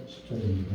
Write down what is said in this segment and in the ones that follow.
10절입니다.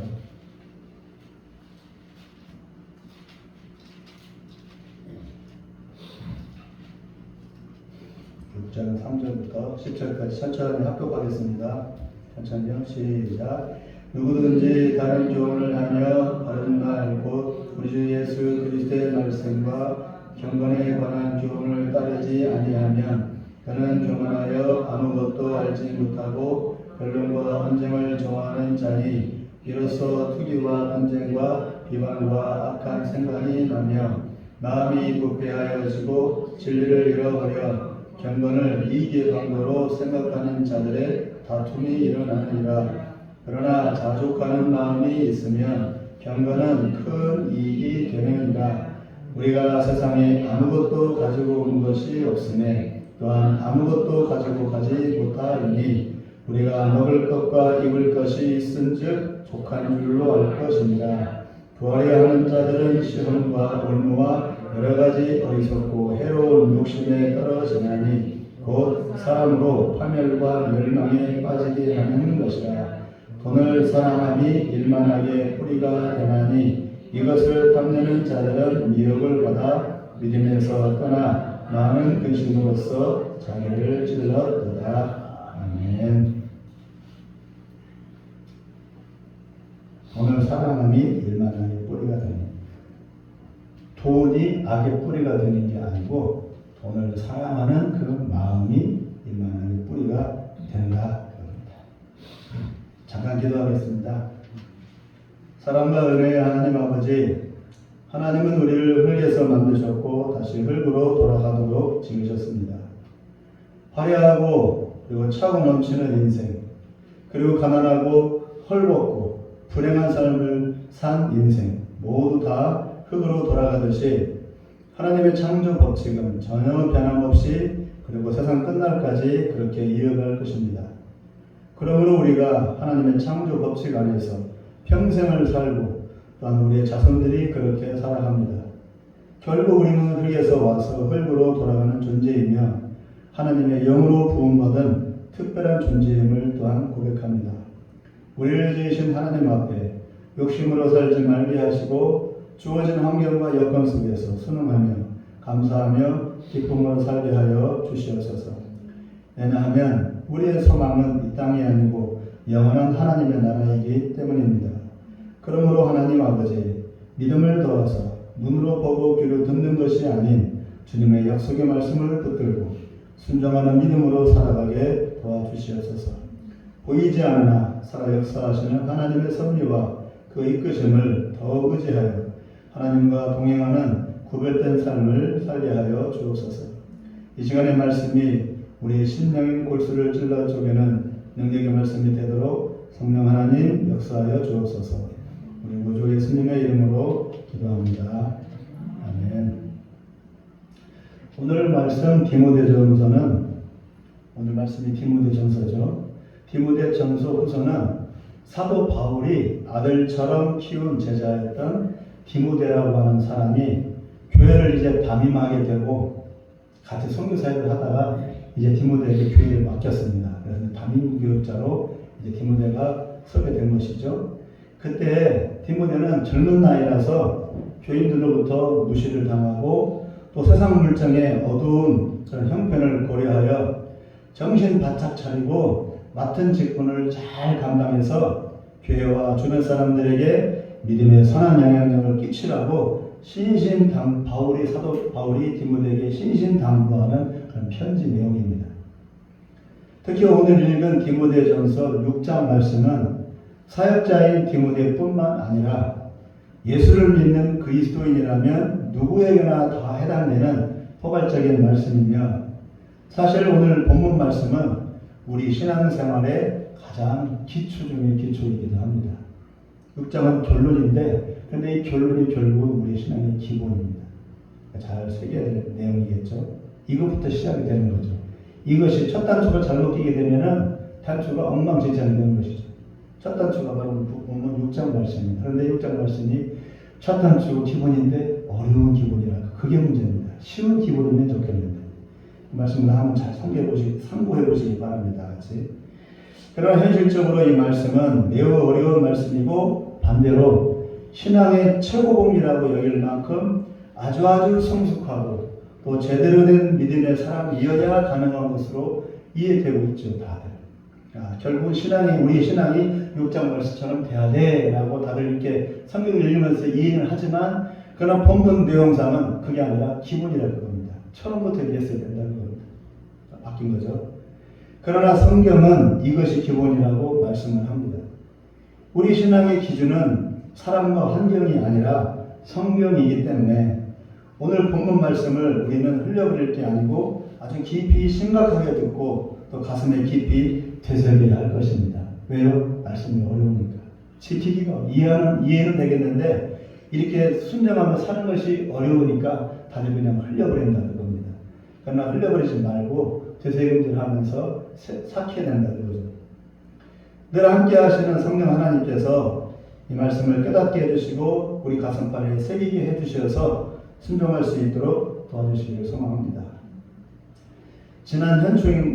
6장 3절부터 10절까지 천천히 합독하겠습니다. 천천히요. 시작. 누구든지 다른 교훈을 하며 바른 말 곧 우리 주 예수 그리스도의 말씀과 경건에 관한 교훈을 따르지 아니하면 그는 교만하여 아무것도 알지 못하고 변론과 언쟁을 좋아하는 자니 이로써 투기와 분쟁과 비방과 악한 생각이 나며 마음이 부패하여지고 진리를 잃어버려 경건을 이익의 방도로 생각하는 자들의 다툼이 일어나느니라. 그러나 자족하는 마음이 있으면 경건은 큰 이익이 되느니라. 우리가 세상에 아무것도 가지고 온 것이 없으며 또한 아무것도 가지고 가지 못하리니 우리가 먹을 것과 입을 것이 있은즉 족한 줄로 알 것입니다. 부하려 하는 자들은 시험과 올무와 여러 가지 어리석고 해로운 욕심에 떨어지나니 곧 사람으로 파멸과 멸망에 빠지게 하는 것이라. 돈을 사랑함이 일만하게 뿌리가 되나니 이것을 탐내는 자들은 미혹을 받아 믿음에서 떠나 많은 근심으로써 자기를 찔렀도다. 아멘. 돈을 사랑함이 일만하게 뿌리가 되니 돈이 악의 뿌리가 되는 게 아니고 돈을 사랑하는 그 마음이 일만하게 뿌리가 된다. 잠깐 기도하겠습니다. 사랑과 은혜의 하나님 아버지, 하나님은 우리를 흙에서 만드셨고 다시 흙으로 돌아가도록 지으셨습니다. 화려하고 그리고 차고 넘치는 인생, 그리고 가난하고 헐벗고 불행한 삶을 산 인생 모두 다 흙으로 돌아가듯이 하나님의 창조 법칙은 전혀 변함없이 그리고 세상 끝날까지 그렇게 이어갈 것입니다. 그러므로 우리가 하나님의 창조 법칙 안에서 평생을 살고 또한 우리의 자손들이 그렇게 살아갑니다. 결국 우리는 흙에서 와서 흙으로 돌아가는 존재이며 하나님의 영으로 부음받은 특별한 존재임을 또한 고백합니다. 우리를 지으신 하나님 앞에 욕심으로 살지 말게 하시고 주어진 환경과 여건 속에서 순응하며 감사하며 기쁨으로 살게 하여 주시옵소서. 왜냐하면 우리의 소망은 이 땅이 아니고 영원한 하나님의 나라이기 때문입니다. 그러므로 하나님 아버지, 믿음을 더하사 눈으로 보고 귀로 듣는 것이 아닌 주님의 약속의 말씀을 붙들고 순종하는 믿음으로 살아가게 도와주시옵소서. 보이지 않으나 살아 역사하시는 하나님의 섭리와 그 이끄심을 더욱 의지하여 하나님과 동행하는 구별된 삶을 살게 하여 주옵소서. 이 시간의 말씀이 우리의 심령인 골수를 찔러 쪼개는 능력의 말씀이 되도록 성령 하나님 역사하여 주옵소서. 우리 구주 예수님의 이름으로 기도합니다. 아멘. 오늘 말씀 디모데전서는 오늘 말씀이 디모데전서죠. 디모데전서 후서는 사도 바울이 아들처럼 키운 제자였던 디모데라고 하는 사람이 교회를 이제 담임하게 되고 같이 선교사역을 하다가 이제 디모데에게 교회를 맡겼습니다. 그래서 담임 교육자로 이제 디모데가 서게 된 것이죠. 그때 디모데는 젊은 나이라서 교인들로부터 무시를 당하고 또 세상 물정의 어두운 그런 형편을 고려하여 정신 바짝 차리고 맡은 직분을 잘 감당해서 교회와 주변 사람들에게 믿음의 선한 영향력을 끼치라고 사도 바울이 디모데에게 신신당부하는 그런 편지 내용입니다. 특히 오늘 읽은 디모데전서 6장 말씀은 사역자인 디모데뿐만 아니라 예수를 믿는 그리스도인이라면 누구에게나 다 해당되는 포괄적인 말씀이며 사실 오늘 본문 말씀은 우리 신앙생활의 가장 기초 중의 기초이기도 합니다. 6장은 결론인데 그런데 이 결론이 결국은 우리 신앙의 기본입니다. 잘 새겨야 될 내용이겠죠. 이것부터 시작이 되는 거죠. 이것이 첫 단추가 잘못 끼게 되면은 단추가 엉망진창이 되는 것이죠. 첫 단추가 바로 본문 6장 말씀입니다. 그런데 6장 말씀이 첫 단추 기본인데 어려운 기본이라 그게 문제입니다. 쉬운 기본이면 좋겠는데 이 말씀을 한번 잘 참고해 보시기 바랍니다. 같이 그러나 현실적으로 이 말씀은 매우 어려운 말씀이고 반대로 신앙의 최고봉이라고 여길 만큼 아주 성숙하고 또 제대로 된 믿음의 사람이어야 가능한 것으로 이해되고 있죠, 다들. 결국 우리 신앙이 6장 말씀처럼 돼야 돼 라고 다들 이렇게 성경을 읽으면서 이해는 하지만 그러나 본문 내용상은 그게 아니라 기본이라고 합니다. 처음부터 이랬어야 된다고 합니다. 바뀐 거죠. 그러나 성경은 이것이 기본이라고 말씀을 합니다. 우리 신앙의 기준은 사람과 환경이 아니라 성경이기 때문에 오늘 본문 말씀을 우리는 흘려버릴 게 아니고 아주 깊이 심각하게 듣고 또 가슴에 깊이 되새겨야 할 것입니다. 왜요? 말씀이 어려우니까. 지키기가 이해는 되겠는데 이렇게 순종하며 사는 것이 어려우니까 다들 그냥 흘려버린다는 겁니다. 그러나 흘려버리지 말고 되새김질하면서 삭혀야 된다는 거죠. 늘 함께 하시는 성령 하나님께서 이 말씀을 깨닫게 해주시고 우리 가슴판에 새기게 해주셔서 순종할 수 있도록 도와주시기를 소망합니다. 지난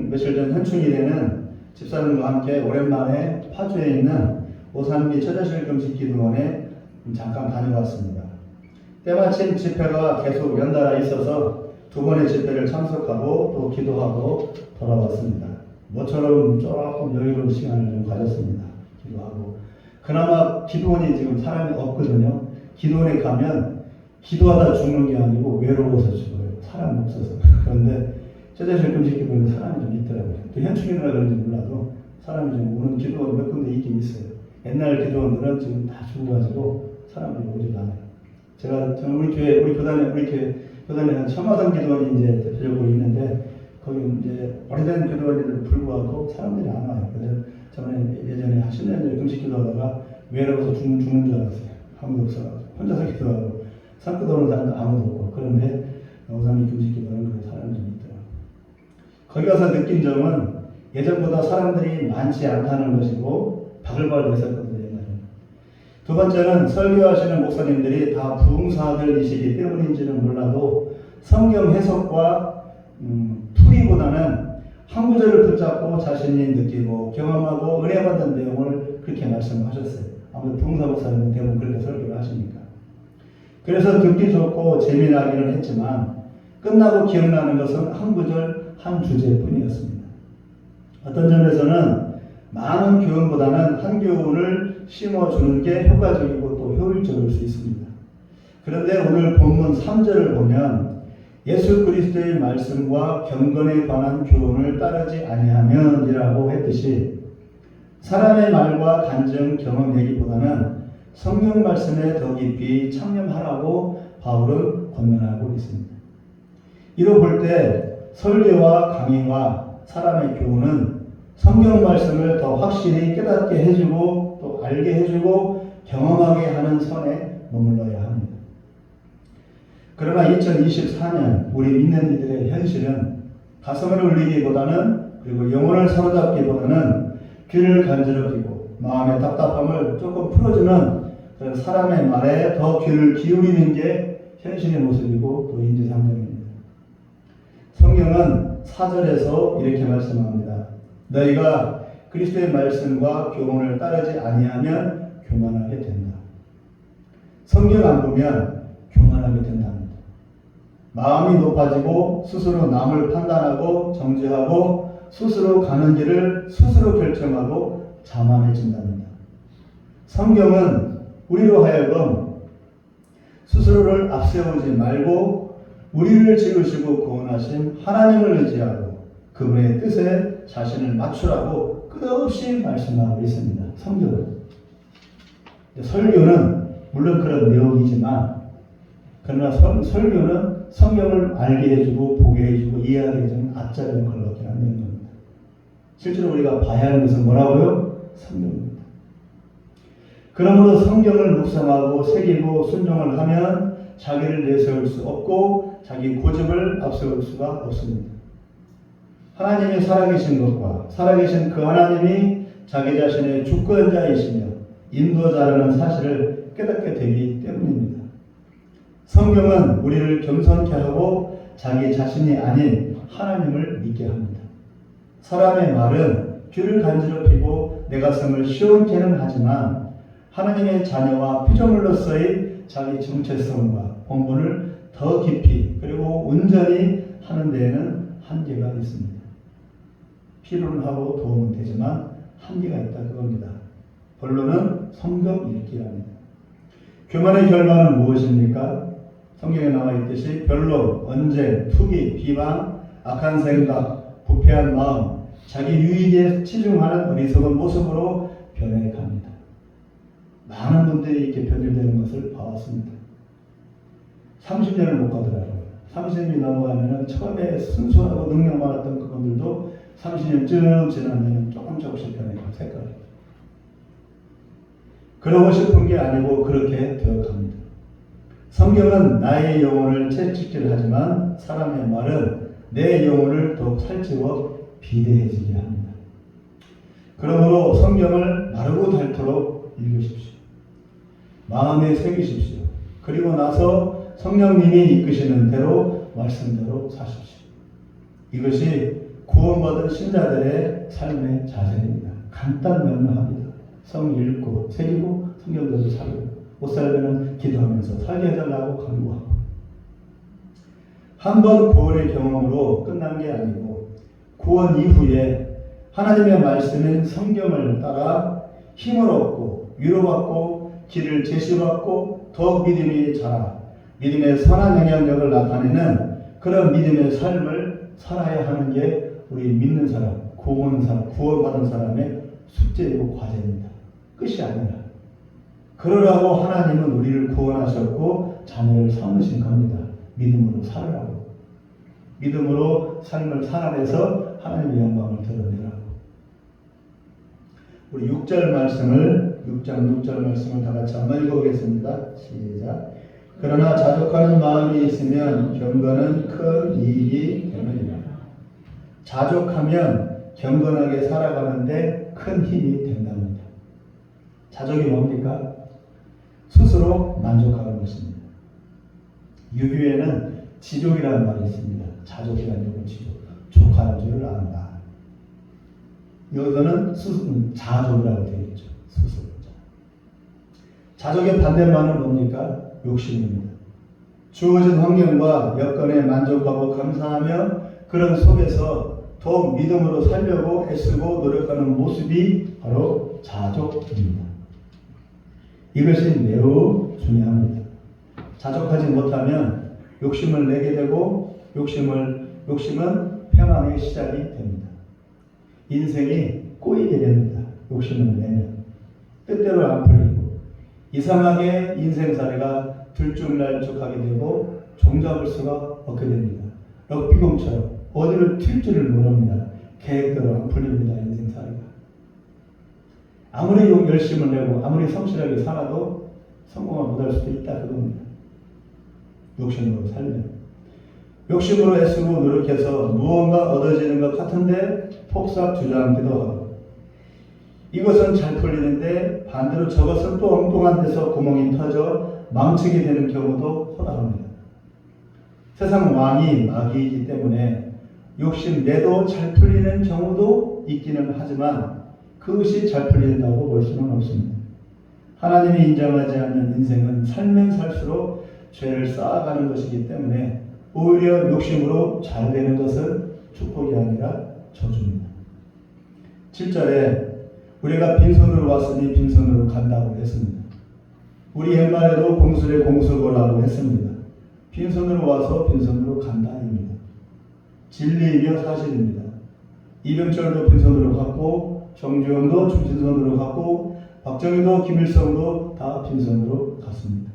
며칠 전 현충일에는 집사님과 함께 오랜만에 파주에 있는 오산리 처자실 금식기도원에 잠깐 다녀왔습니다. 때마침 집회가 계속 연달아 있어서 2번의 집회를 참석하고 또 기도하고 돌아왔습니다. 모처럼 조금 여유로운 시간을 좀 가졌습니다. 기도하고. 그나마 기도원이 지금 사람이 없거든요. 기도원에 가면 기도하다 죽는 게 아니고 외로워서 죽어요. 사람이 없어서. 그런데 처자실 금식기도원에 사람이 좀 있더라고요. 또 현충일이라 그런지 몰라도 사람이 좀 오는 기도원이 몇 군데 있긴 있어요. 옛날 기도원들은 지금 다 죽어가지고 사람들이 오지도 않아요. 우리 교단에 한 청화산 기도원이 이제 대표적으로 있는데 거기 이제 오래된 기도원인데도 불구하고 사람들이 안 와요. 그래서 저는 예전에 한 10년 전에 금식 기도하다가 외로워서 죽는 줄 알았어요. 아무도 없어가지고 혼자서 기도하고 산끝 오는 사람도 아무도 없고. 그런데 오산리 금식 기도는 그런 사람이 좀 있더라고요. 거기 가서 느낀 점은 예전보다 사람들이 많지 않다는 것이고 바글바글 했었거든요. 두 번째는 설교하시는 목사님들이 다 부흥사들이시기 때문인지는 몰라도 성경 해석과 풀이보다는 한 구절을 붙잡고 자신이 느끼고 경험하고 은혜 받은 내용을 그렇게 말씀하셨어요. 아무래도 부흥사 목사님은 대부분 그렇게 설교를 하시니까. 그래서 듣기 좋고 재미나기는 했지만 끝나고 기억나는 것은 한 구절 한 주제뿐이었습니다. 어떤 점에서는 많은 교훈보다는 한 교훈을 심어주는 게 효과적이고 또 효율적일 수 있습니다. 그런데 오늘 본문 3절을 보면 예수 그리스도의 말씀과 경건에 관한 교훈을 따르지 아니하면이라고 했듯이 사람의 말과 간증 경험 얘기보다는 성경 말씀에 더 깊이 참여하라고 바울은 권면하고 있습니다. 이로 볼 때 설교와 강의와 사람의 교훈은 성경 말씀을 더 확실히 깨닫게 해주고 또 알게 해주고 경험하게 하는 선에 머물러야 합니다. 그러나 2024년 우리 믿는 이들의 현실은 가슴을 울리기보다는 그리고 영혼을 사로잡기보다는 귀를 간지럽히고 마음의 답답함을 조금 풀어주는 그런 사람의 말에 더 귀를 기울이는 게 현실의 모습이고 또 인지상정입니다. 성경은 4절에서 이렇게 말씀합니다. 너희가 그리스도의 말씀과 교훈을 따르지 아니하면 교만하게 된다. 성경 안 보면 교만하게 된답니다. 마음이 높아지고 스스로 남을 판단하고 정죄하고 스스로 가는 길을 스스로 결정하고 자만해진답니다. 성경은 우리로 하여금 스스로를 앞세우지 말고 우리를 지으시고 구원하신 하나님을 의지하고 그분의 뜻에 자신을 맞추라고 끝없이 말씀하고 있습니다. 성경은. 설교는 물론 그런 내용이지만 그러나 설교는 성경을 알게 해주고 보게 해주고 이해하게 해주는 앞자리를 걸러게 하는 겁니다. 실제로 우리가 봐야 하는 것은 뭐라고요? 성경입니다. 그러므로 성경을 묵상하고 새기고 순종을 하면 자기를 내세울 수 없고 자기 고집을 앞세울 수가 없습니다. 하나님이 살아계신 것과 살아계신 그 하나님이 자기 자신의 주권자이시며 인도자라는 사실을 깨닫게 되기 때문입니다. 성경은 우리를 겸손케 하고 자기 자신이 아닌 하나님을 믿게 합니다. 사람의 말은 귀를 간지럽히고 내 가슴을 시원케는 하지만 하나님의 자녀와 피조물로서의 자기 정체성과 본분을 더 깊이 그리고 온전히 하는 데에는 한계가 있습니다. 필요는 하고 도움은 되지만 한계가 있다 그겁니다. 본론은 성경 읽기랍니다. 교만의 결과는 무엇입니까? 성경에 나와 있듯이 변론, 언쟁, 투기, 비방, 악한 생각, 부패한 마음, 자기 유익에 치중하는 어리석은 모습으로 변해갑니다. 많은 분들이 이렇게 변질되는 것을 봐왔습니다. 30년을 못 가더라고요. 30년이 넘어가면 처음에 순수하고 능력 많았던 그분들도 30년쯤 지나면 조금씩 변해요. 색깔이. 그러고 싶은 게 아니고 그렇게 되어갑니다. 성경은 나의 영혼을 채찍질하지만 사람의 말은 내 영혼을 더욱 살찌워 비대해지게 합니다. 그러므로 성경을 마르고 닳도록 읽으십시오. 마음에 새기십시오. 그리고 나서 성령님이 이끄시는 대로 말씀대로 사십시오. 이것이 구원받은 신자들의 삶의 자세입니다. 간단명료합니다. 성 읽고 새기고 성경대로 살고 못 살면 기도하면서 살게 해달라고 강구하고 한 번 구원의 경험으로 끝난 게 아니고 구원 이후에 하나님의 말씀인 성경을 따라 힘을 얻고 위로받고 길을 제시받고 더욱 믿음이 자라 믿음의 선한 영향력을 나타내는 그런 믿음의 삶을 살아야 하는 게 우리 믿는 사람, 구원받은 사람의 숙제이고 과제입니다. 끝이 아니라 그러라고 하나님은 우리를 구원하셨고 자녀를 삼으신 겁니다. 믿음으로 살으라고. 믿음으로 삶을 살아내서 하나님의 영광을 드러내라고. 우리 6절 말씀을 6장 6절 말씀을 다 같이 한번 읽어보겠습니다. 시작. 그러나 자족하는 마음이 있으면 경건은 큰 이익이 되느니라. 자족하면 경건하게 살아가는데 큰 힘이 된답니다. 자족이 뭡니까? 스스로 만족하는 것입니다. 유교에는 지족이라는 말이 있습니다. 자족이라는 건 지족. 족하는 줄을 안다. 여기서는 자족이라고 되어 있죠. 스스로. 자족의 반대말은 뭡니까? 욕심입니다. 주어진 환경과 여건에 만족하고 감사하며 그런 속에서 더욱 믿음으로 살려고 애쓰고 노력하는 모습이 바로 자족입니다. 이것이 매우 중요합니다. 자족하지 못하면 욕심을 내게 되고 욕심은 평안의 시작이 됩니다. 인생이 꼬이게 됩니다. 욕심을 내면 뜻대로 안 풀리고 이상하게 인생살이가 들쭉날쭉하게 되고 종잡을 수가 없게 됩니다. 럭비공처럼 어디를 튈 줄을 모릅니다. 계획대로 안 풀립니다. 인생살이가. 아무리 열심을 내고 아무리 성실하게 살아도 성공을 못할 수도 있다 그겁니다. 욕심으로 살면. 욕심으로 애쓰고 노력해서 무언가 얻어지는 것 같은데 폭삭 주저앉기도 하고 이것은 잘 풀리는데 반대로 저것은 또 엉뚱한 데서 구멍이 터져 망치게 되는 경우도 허다합니다. 세상 왕이 마귀이기 때문에 욕심내도 잘 풀리는 경우도 있기는 하지만 그것이 잘 풀린다고 볼 수는 없습니다. 하나님이 인정하지 않는 인생은 살면 살수록 죄를 쌓아가는 것이기 때문에 오히려 욕심으로 잘 되는 것은 축복이 아니라 저주입니다. 7절에 우리가 빈손으로 왔으니 빈손으로 간다고 했습니다. 우리 옛말에도 공술에 공수고라고 했습니다. 빈손으로 와서 빈손으로 간다입니다. 진리이며 사실입니다. 이병철도 빈손으로 갔고 정주영도 빈손으로 갔고 박정희도 김일성도 다 빈손으로 갔습니다.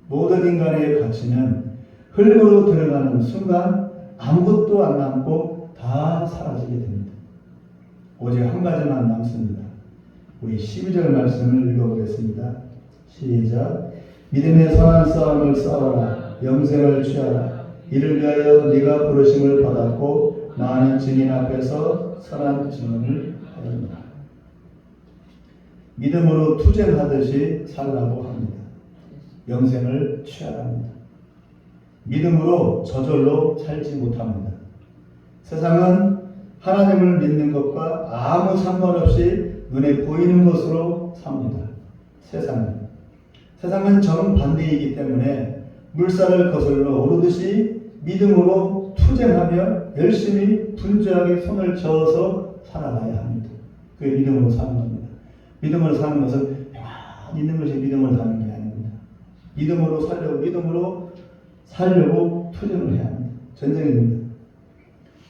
모든 인간의 가치는 흙으로 들어가는 순간 아무것도 안 남고 다 사라지게 됩니다. 오직 한 가지만 남습니다. 우리 12절 말씀을 읽어보겠습니다. 시작. 믿음의 선한 싸움을 싸워라. 영생을 취하라. 이를 위하여 네가 부르심을 받았고 많은 증인 앞에서 선한 증언을 하였노라. 믿음으로 투쟁하듯이 살라고 합니다. 영생을 취하라 합니다. 믿음으로 저절로 살지 못합니다. 세상은 하나님을 믿는 것과 아무 상관없이 눈에 보이는 것으로 삽니다. 세상은 정반대이기 때문에 물살을 거슬러 오르듯이 믿음으로 투쟁하며 열심히 분주하게 손을 저어서 살아가야 합니다. 그게 믿음으로 사는 겁니다. 믿음으로 사는 것은 평안 있는 것이 믿음으로 사는 게 아닙니다. 믿음으로 살려고 투쟁을 해야 합니다. 전쟁입니다.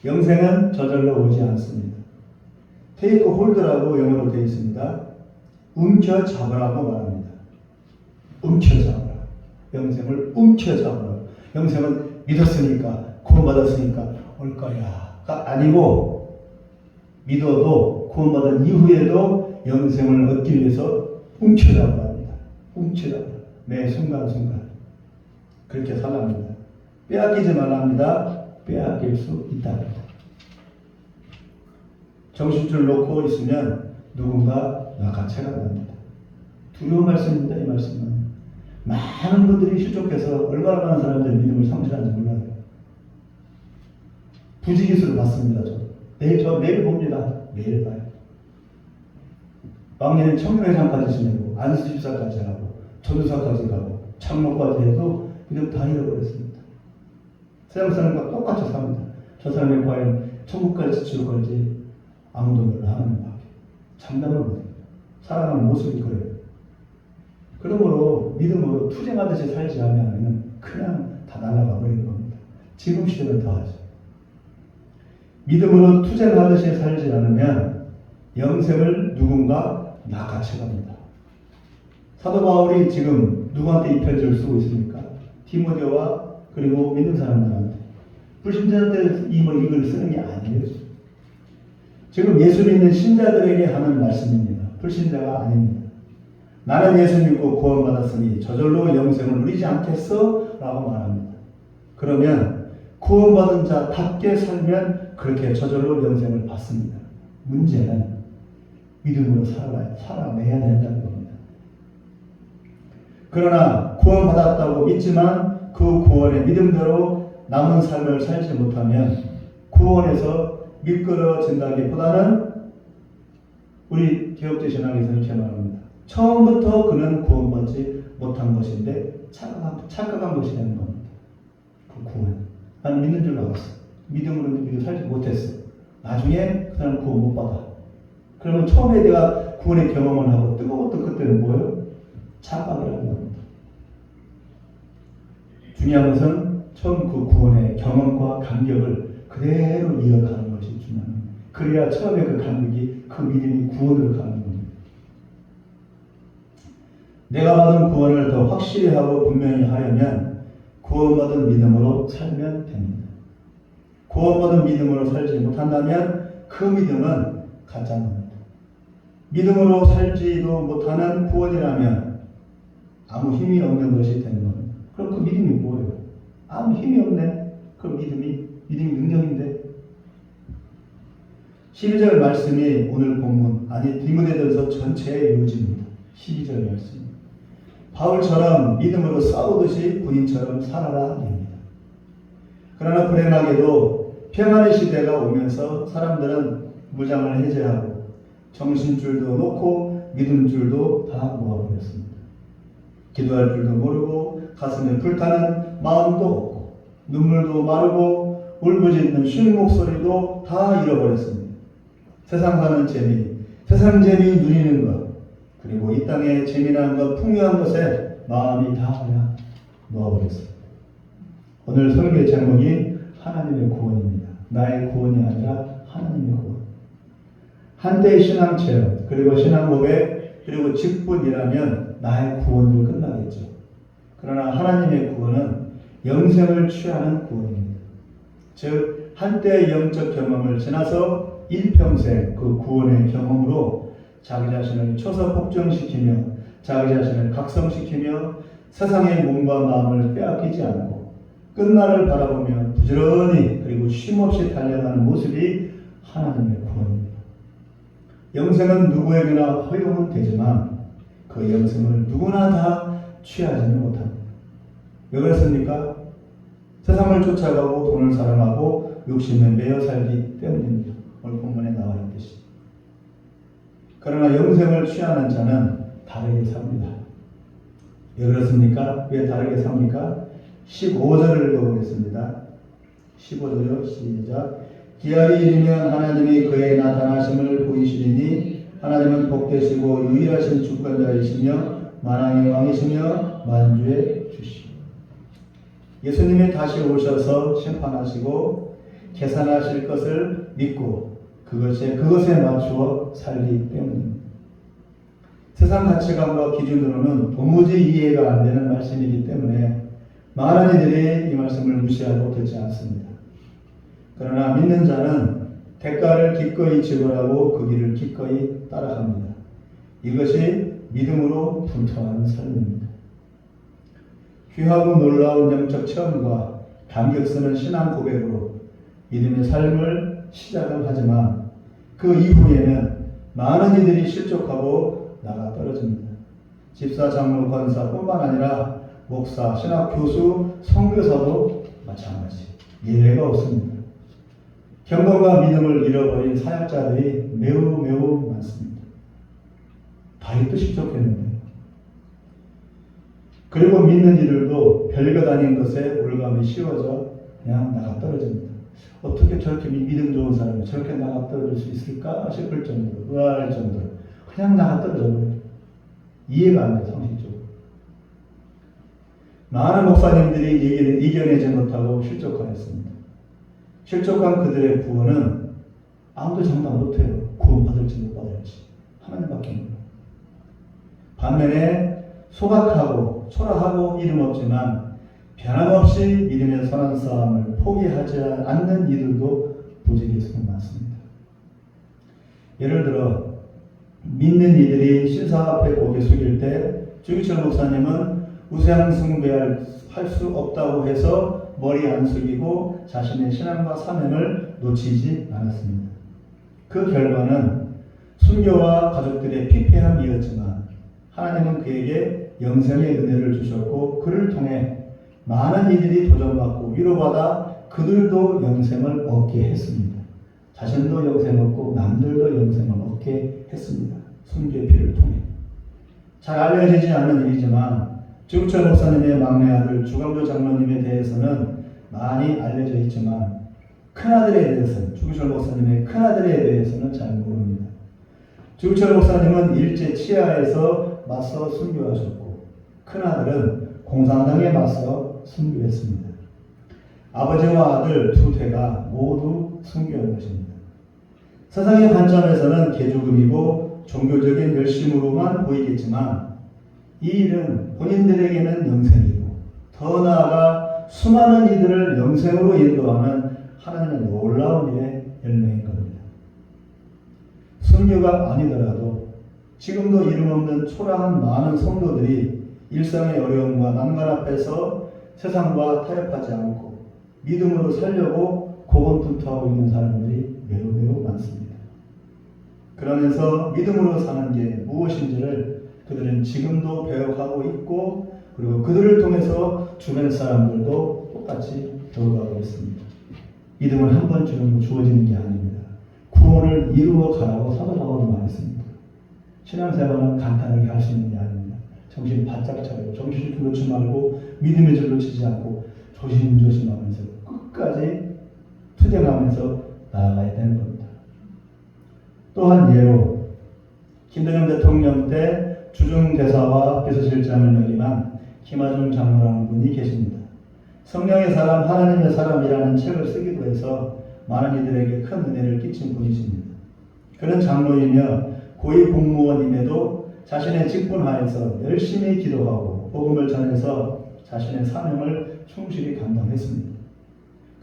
영생은 저절로 오지 않습니다. 테이크 홀드라고 영어로 되어 있습니다. 움켜잡으라고 말합니다. 움켜잡으라. 영생을 움켜잡으라. 영생은 믿었으니까, 구원받았으니까 올 거야가 아니고, 믿어도 구원받은 이후에도 영생을 얻기 위해서 움켜잡으라 합니다. 움켜잡으라. 매 순간순간 그렇게 살랍니다. 빼앗기지 말라 합니다. 빼앗길 수 있답니다. 정신줄 놓고 있으면 누군가 낚아채가 납니다. 두려운 말씀입니다. 이 말씀은 많은 분들이 실족해서 얼마나 많은 사람들이 믿음을 상실하는지 몰라요. 부지기수를 받습니다. 저 매일 봅니다. 매일 봐요. 막내는 청년회장까지 지내고 안수집사까지 하고 전도사까지 가고 장로까지 해도 그냥 다 잃어버렸습니다. 세상 사람과 똑같이 삽니다. 저 사람이 과연 천국 갈지 지옥 갈지 아무도 몰라. 하나님밖에 장담을 못해요. 살아가는 모습이 그래요. 그러므로 믿음으로 투쟁하듯이 살지 않으면 그냥 다 날아가 버리는 겁니다. 지금 시대는 더 하죠. 믿음으로 투쟁하듯이 살지 않으면 영생을 누군가 낚아채갑니다. 사도 바울이 지금 누구한테 이 편지를 쓰고 있습니까? 디모데와 그리고 믿는 사람들한테. 불신자한테 이걸 쓰는 게 아니에요. 지금 예수 믿는 신자들에게 하는 말씀입니다. 불신자가 아닙니다. 나는 예수 믿고 구원받았으니 저절로 영생을 누리지 않겠어? 라고 말합니다. 그러면 구원받은 자답게 살면 그렇게 저절로 영생을 받습니다. 문제는 믿음으로 살아내야 된다는 겁니다. 그러나 구원받았다고 믿지만 그 구원의 믿음대로 남은 삶을 살지 못하면 구원에서 미끄러진다기보다는 우리 기독교 신앙에서 이렇게 말합니다. 처음부터 그는 구원받지 못한 것인데 착각한 것이 되는 겁니다. 그 구원. 나는 믿는 줄 알았어. 믿음으로 믿고 살지 못했어. 나중에 그 사람 구원 못 받아. 그러면 처음에 내가 구원의 경험을 하고 뜨거웠던 그때는 뭐예요? 착각을 하는 겁니다. 중요한 것은 처음 그 구원의 경험과 감격을 그대로 이어가는 것이 중요합니다. 그래야 처음에 그 감격이, 그 믿음이 구원으로 가는 겁니다. 내가 받은 구원을 더 확실히 하고 분명히 하려면 구원받은 믿음으로 살면 됩니다. 구원받은 믿음으로 살지 못한다면 그 믿음은 가짜입니다. 믿음으로 살지도 못하는 구원이라면 아무 힘이 없는 것이 되는 겁니다. 그럼 그 믿음이 뭐예요? 아무 힘이 없네. 그 믿음이 능력인데. 12절 말씀이 오늘 본문, 아니 디모데전서 전체의 요지입니다. 12절 말씀. 바울처럼 믿음으로 싸우듯이 부인처럼 살아라 입니다. 그러나 불행하게도 평안의 시대가 오면서 사람들은 무장을 해제하고 정신줄도 놓고 믿음줄도 다 놓아버렸습니다. 기도할 줄도 모르고 가슴에 불타는 마음도 없고 눈물도 마르고 울부짖는 쉰 목소리도 다 잃어버렸습니다. 세상 사는 재미, 세상 재미 누리는 것, 그리고 이 땅의 재미난 것, 풍요한 것에 마음이 다 그냥 놓아버렸습니다. 오늘 설교의 제목이 하나님의 구원입니다. 나의 구원이 아니라 하나님의 구원. 한때의 신앙 체험, 그리고 신앙 고백, 그리고 직분이라면 나의 구원으로 끝나겠죠. 그러나 하나님의 구원은 영생을 취하는 구원입니다. 즉 한때의 영적 경험을 지나서 일평생 그 구원의 경험으로 자기 자신을 초서 복종시키며 자기 자신을 각성시키며 세상의 몸과 마음을 빼앗기지 않고 끝날을 바라보며 부지런히 그리고 쉼없이 달려가는 모습이 하나님의 구원입니다. 영생은 누구에게나 허용은 되지만 그 영생을 누구나 다 취하지는 못합니다. 왜 그렇습니까? 세상을 쫓아가고 돈을 사랑하고 욕심에 매여 살기 때문입니다. 오늘 본문에 나와 있듯이. 그러나 영생을 취하는 자는 다르게 삽니다. 왜 그렇습니까? 왜 다르게 삽니까? 15절을 읽어보겠습니다. 15절요. 시작. 기한이 이르면 하나님이 그의 나타나심을 보이시리니 하나님은 복되시고 유일하신 주권자이시며 만왕의 왕이시며 만주의 주시오. 예수님이 다시 오셔서 심판하시고 계산하실 것을 믿고 그것에 맞추어 살기 때문입니다. 세상 가치관과 기준으로는 도무지 이해가 안 되는 말씀이기 때문에 많은 이들이 이 말씀을 무시하고 듣지 않습니다. 그러나 믿는 자는 대가를 기꺼이 지불하고 그 길을 기꺼이 따라갑니다. 이것이 믿음으로 분투하는 삶입니다. 귀하고 놀라운 영적 체험과 감격스러운 신앙 고백으로 믿음의 삶을 시작을 하지만 그 이후에는 많은 이들이 실족하고 나가 떨어집니다. 집사, 장로, 권사뿐만 아니라 목사, 신학 교수, 선교사도 마찬가지. 예외가 없습니다. 경건과 믿음을 잃어버린 사역자들이 매우 많습니다. 다윗도 실족했는데. 그리고 믿는 이들도 별것 아닌 것에 올감이 씌워져 그냥 나가 떨어집니다. 어떻게 저렇게 믿음 좋은 사람이 저렇게 나가 떨어질 수 있을까 싶을 정도로, 의아할 정도로 그냥 나가 떨어져 버려요. 이해가 안 돼요, 상식적으로. 많은 목사님들이 이겨내지 못하고 실족하였습니다. 실족한 그들의 구원은 아무도 장담 못해요. 구원받을지 못 받을지. 하나님밖에 몰라요. 반면에 소박하고 초라하고 이름 없지만 변함없이 믿음의 선한 싸움을 포기하지 않는 이들도 보직에서 많습니다. 예를 들어 믿는 이들이 신사 앞에 고개 숙일 때 주기철 목사님은 우상 숭배할 수 없다고 해서 머리 안 숙이고 자신의 신앙과 사명을 놓치지 않았습니다. 그 결과는 순교와 가족들의 피폐함이었지만 하나님은 그에게 영생의 은혜를 주셨고 그를 통해 많은 이들이 도전받고 위로받아 그들도 영생을 얻게 했습니다. 자신도 영생을 얻고 남들도 영생을 얻게 했습니다. 순교의 피를 통해. 잘 알려지지 않는 일이지만 주기철 목사님의 막내 아들 주광조 장로님에 대해서는 많이 알려져 있지만 큰아들에 대해서는 주기철 목사님의 큰아들에 대해서는 잘 모릅니다. 주기철 목사님은 일제 치하에서 맞서 순교하셨고 큰아들은 공산당에 맞서 순교했습니다. 아버지와 아들 두 대가 모두 순교한 것입니다. 세상의 관점에서는 개조금이고 종교적인 열심으로만 보이겠지만 이 일은 본인들에게는 영생이고 더 나아가 수많은 이들을 영생으로 인도하는 하나님의 놀라운 일의 열매인 겁니다. 순교가 아니더라도 지금도 이름 없는 초라한 많은 성도들이 일상의 어려움과 난관 앞에서 세상과 타협하지 않고 믿음으로 살려고 고군분투하고 있는 사람들이 매우 많습니다. 그러면서 믿음으로 사는 게 무엇인지를 그들은 지금도 배워가고 있고 그리고 그들을 통해서 주변 사람들도 똑같이 배워가고 있습니다. 믿음은 한 번 주어지는 게 아닙니다. 구원을 이루어 가라고 사도바울은 말했습니다. 신앙생활은 간단하게 할 수 있는 게 아닙니다. 정신 바짝 차리고 정신을 줄 놓지 말고 믿음의 줄 놓치지 않고 조심조심하면서 끝까지 투쟁하면서 나아가야 되는 겁니다. 또한 예로 김대중 대통령 때 주중대사와 비서실장을 역임한 김하중 장로라는 분이 계십니다. 성령의 사람, 하나님의 사람이라는 책을 쓰기도 해서 많은 이들에게 큰 은혜를 끼친 분이십니다. 그는 장로이며 고위 공무원임에도 자신의 직분하에서 열심히 기도하고 복음을 전해서 자신의 사명을 충실히 감당했습니다.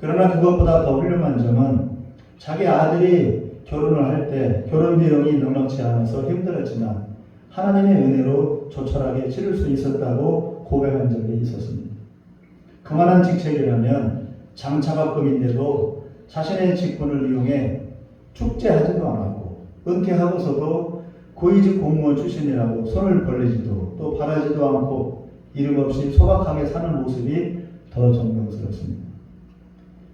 그러나 그것보다 더 훌륭한 점은 자기 아들이 결혼을 할 때 결혼 비용이 넉넉지 않아서 힘들었지만 하나님의 은혜로 조촐하게 치를 수 있었다고 고백한 적이 있었습니다. 그만한 직책이라면 장차관급인데도 자신의 직분을 이용해 축제하지도 않았고 은퇴하고서도 고위직 공무원 출신이라고 손을 벌리지도 또 바라지도 않고 이름 없이 소박하게 사는 모습이 더 존경스럽습니다.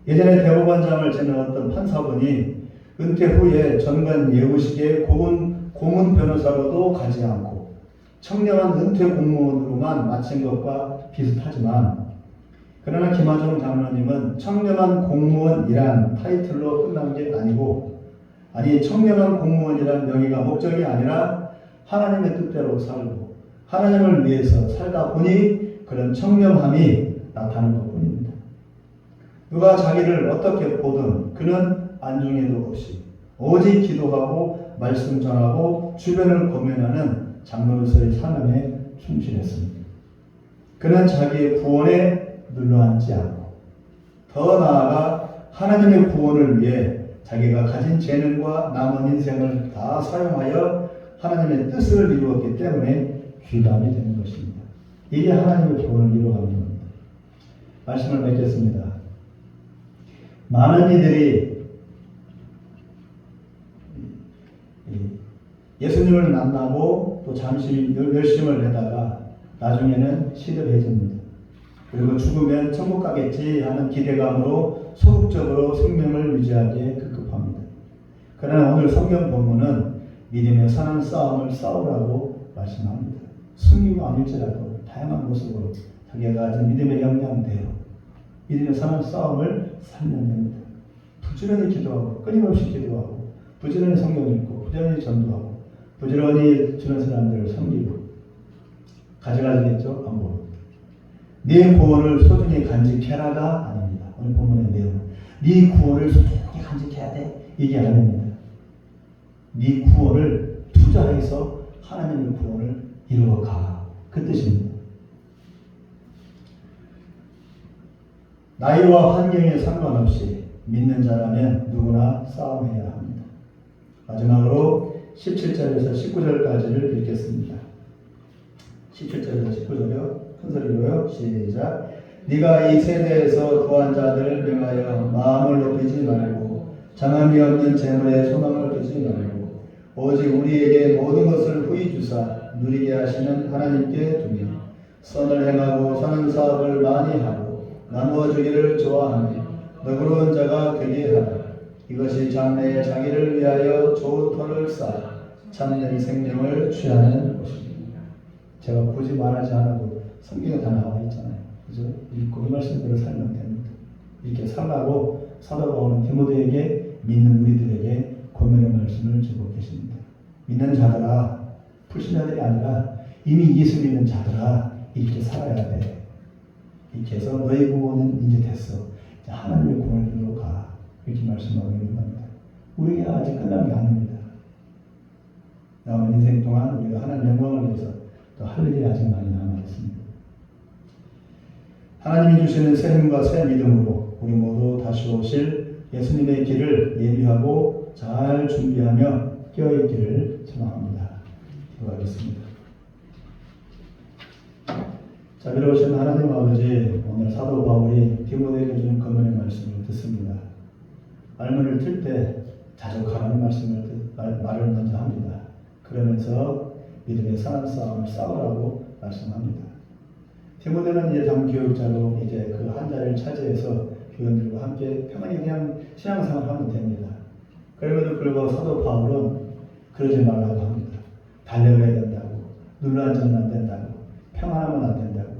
예전에 대법원장을 지내었던 판사분이 은퇴 후에 전관 예우식에 고문 변호사로도 가지 않고 청렴한 은퇴 공무원으로만 마친 것과 비슷하지만, 그러나 김하중 장로님은 청렴한 공무원이란 타이틀로 끝난 게 아니고, 청렴한 공무원이란 명의가 목적이 아니라 하나님의 뜻대로 살고 하나님을 위해서 살다 보니 그런 청렴함이 나타나는 것뿐입니다. 누가 자기를 어떻게 보든 그는 안중에도 없이 오직 기도하고 말씀 전하고 주변을 고면하는 장로로서의 사명에 충실했습니다. 그는 자기의 구원에 눌러앉지 않고 더 나아가 하나님의 구원을 위해 자기가 가진 재능과 남은 인생을 다 사용하여 하나님의 뜻을 이루었기 때문에 귀감이 되는 것입니다. 이게 하나님의 구원을 이루어가는 겁니다. 말씀을 맺겠습니다. 많은 이들이 예수님을 만나고 또 잠시 열심을 내다가 나중에는 시들해집니다. 그리고 죽으면 천국 가겠지 하는 기대감으로 소극적으로 생명을 유지하기에 급급합니다. 그러나 오늘 성경 본문은 믿음의 선한 싸움을 싸우라고 말씀합니다. 승리가 아닐지라도 다양한 모습으로 자기가 가진 믿음의 역량대로 믿음의 선한 싸움을 살면 됩니다. 부지런히 기도하고 끊임없이 기도하고 부지런히 성경 읽고 부지런히 전도하고 부지런히 주변 사람들을 섬기고 가져가야겠죠? 방법은. 네 구원을 소중히 간직해라가 아닙니다. 오늘 본문의 내용은 네 구원을 소중히 간직해야 돼. 이게 아닙니다. 네 구원을 투자해서 하나님의 구원을 이루어가. 그 뜻입니다. 나이와 환경에 상관없이 믿는 자라면 누구나 싸움해야 합니다. 마지막으로 17절에서 19절까지를 읽겠습니다. 17절에서 19절이요. 큰 소리로요. 시작. 네가 이 세대에서 구한 자들을 명하여 마음을 높이지 말고 장함이 없는 재물에 소망을 두지 말고 오직 우리에게 모든 것을 후히 주사 누리게 하시는 하나님께 두며 선을 행하고 선한 사업을 많이 하고 나누어 주기를 좋아하며 너그러운 자가 되게 하라. 이것이 장래에 자기를 위하여 좋은 터를 쌓아 참된 생명을 취하는 것입니다. 제가 굳이 말하지 않아도 성경에 다 나와 있잖아요. 그죠? 읽고 이 말씀대로 살면 됩니다. 이렇게 살라고 사도 바울은 디모데에게 믿는 우리들에게 권면의 말씀을 주고 계십니다. 믿는 자들아, 불신자들이 아니라 이미 예수 믿는 자들아, 이렇게 살아야 돼. 이렇게 해서 너희 구원은 이제 됐어. 이제 하나님의 구원을 이루러 가. 이렇게 말씀하고 있는 겁니다. 우리에게 아직 끝난 게 아닙니다. 남은 인생 동안 우리가 하나님 영광을 위해서 또 할 일이 아직 많이 남아 있습니다. 하나님이 주시는 새 힘과 새 믿음으로 우리 모두 다시 오실 예수님의 길을 예비하고 잘 준비하며 껴있기를 소망합니다. 기도하겠습니다. 자비로우신 하나님 아버지, 오늘 사도 바울이 디모데에게 주는 권면의 말씀을 듣습니다. 말문을 틀 때 자족하라는 말을 먼저 합니다. 그러면서 믿음의 선한 싸움을 싸우라고 말씀합니다. 디모데는 이제 담교육자로 이제 그 한 자리를 차지해서 교인들과 함께 편하게 그냥 신앙생활을 하면 됩니다. 그럼에도 불구하고 사도 바울은 그러지 말라고 합니다. 달려가야 된다고, 눌러앉으면 안 된다고, 평안하면 안 된다고,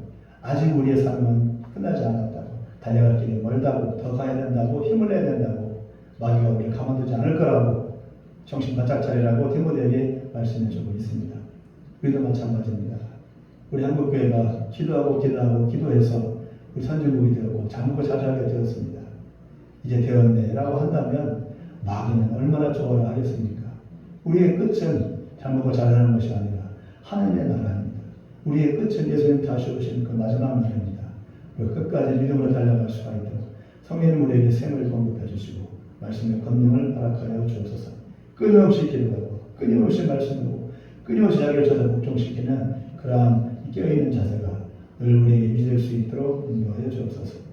아직 우리의 삶은 끝나지 않았다고, 달려갈 길이 멀다고, 더 가야 된다고, 힘을 내야 된다고, 마귀가 우리를 가만두지 않을 거라고 정신 바짝 차리라고 디모데에게 말씀해주고 있습니다. 우리도 마찬가지입니다. 우리 한국교회가 기도해서 우리 선진국이 되었고 잘 먹고 잘 살게 되었습니다. 이제 되었네 라고 한다면 마귀는 얼마나 좋아라 하겠습니까? 우리의 끝은 잘 먹고 잘 사는 것이 아니라 하나님의 나라입니다. 우리의 끝은 예수님 다시 오시는 그 마지막 날입니다. 그리고 끝까지 믿음으로 달려갈 수가 있도록 성령 우리에게 생을 공급해 주시고 말씀의 권능을 허락하여 주옵소서. 끊임없이 기도하고 끊임없이 말씀하고 끊임없이 자기를 찾아 복종시키는 그러한 깨어있는 자세가 늘 우리에게 유지될 수 있도록 인도하여 주옵소서.